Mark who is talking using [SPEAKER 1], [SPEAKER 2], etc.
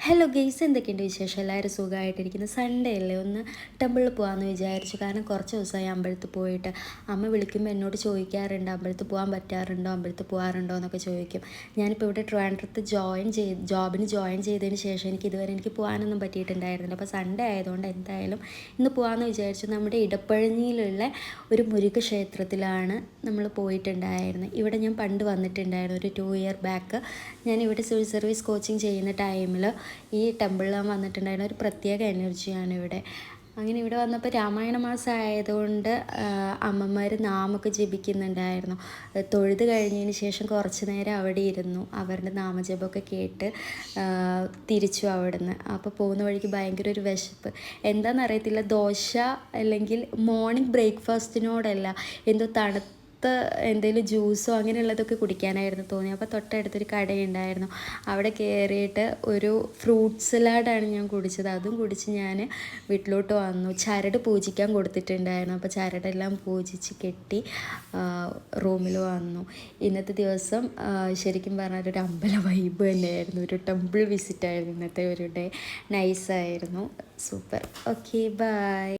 [SPEAKER 1] Hello guys, എന്തൊക്കെയുണ്ട് വിശേഷം? എല്ലാവരും സുഖമായിട്ടിരിക്കുന്നു. സൺഡേ അല്ലേ, ഒന്ന് ടെമ്പിളിൽ പോകാമെന്ന് വിചാരിച്ചു. കാരണം കുറച്ച് ദിവസമായി അമ്പലത്തിൽ പോയിട്ട്. അമ്മ വിളിക്കുമ്പോൾ എന്നോട് ചോദിക്കാറുണ്ട്, അമ്പലത്തിൽ പോകാൻ പറ്റാറുണ്ടോ, അമ്പലത്തിൽ പോകാറുണ്ടോ എന്നൊക്കെ ചോദിക്കും. ഞാനിപ്പോൾ ഇവിടെ ട്രിവാൻഡ്രത്ത് ജോബിന് ജോയിൻ ചെയ്തതിന് ശേഷം എനിക്ക് പോകാനൊന്നും പറ്റിയിട്ടുണ്ടായിരുന്നില്ല. അപ്പോൾ സൺഡേ ആയതുകൊണ്ട് എന്തായാലും ഇന്ന് പോകാമെന്ന് വിചാരിച്ചു. നമ്മുടെ ഇടപ്പഴഞ്ഞിയിലുള്ള ഒരു മുരുക ക്ഷേത്രത്തിലാണ് നമ്മൾ പോയിട്ടുണ്ടായിരുന്നത്. ഇവിടെ ഞാൻ പണ്ട് വന്നിട്ടുണ്ടായിരുന്നു, ഒരു 2 ഇയർ ബാക്ക്. ഞാനിവിടെ സിവിൽ സർവീസ് കോച്ചിങ് ചെയ്യുന്ന ടൈമിൽ ഈ ടെമ്പിളിൽ വന്നിട്ടുണ്ടായിരുന്ന ഒരു പ്രത്യേക എനർജിയാണ് ഇവിടെ. അങ്ങനെ ഇവിടെ വന്നപ്പോൾ രാമായണ മാസം ആയതുകൊണ്ട് അമ്മമാർ നാമൊക്കെ ജപിക്കുന്നുണ്ടായിരുന്നു. തൊഴുത് കഴിഞ്ഞതിന് ശേഷം കുറച്ച് നേരം അവിടെ ഇരുന്നു, അവരുടെ നാമജപമൊക്കെ കേട്ട് തിരിച്ചു അവിടുന്ന്. അപ്പോൾ പോകുന്ന വഴിക്ക് ഭയങ്കര ഒരു വിശപ്പ്. എന്താണെന്നറിയത്തില്ല, ദോശ അല്ലെങ്കിൽ മോർണിംഗ് ബ്രേക്ക്ഫാസ്റ്റിനോടല്ല, എന്തോ എന്തെങ്കിലും ജ്യൂസോ അങ്ങനെയുള്ളതൊക്കെ കുടിക്കാനായിരുന്നു തോന്നി. അപ്പോൾ തൊട്ടടുത്തൊരു കടയുണ്ടായിരുന്നു, അവിടെ കയറിയിട്ട് ഒരു ഫ്രൂട്ട് സലാഡാണ് ഞാൻ കുടിച്ചത്. അതും കുടിച്ച് ഞാൻ വീട്ടിലോട്ട് വന്നു. ചരട് പൂജിക്കാൻ കൊടുത്തിട്ടുണ്ടായിരുന്നു, അപ്പോൾ ചരടെല്ലാം പൂജിച്ച് കെട്ടി റൂമിൽ വന്നു. ഇന്നത്തെ ദിവസം ശരിക്കും പറഞ്ഞാൽ ഒരു അമ്പല വൈബ് തന്നെയായിരുന്നു, ഒരു ടെമ്പിൾ വിസിറ്റായിരുന്നു ഇന്നത്തെ ഒരു ഡേ. നൈസായിരുന്നു, സൂപ്പർ. Okay, by.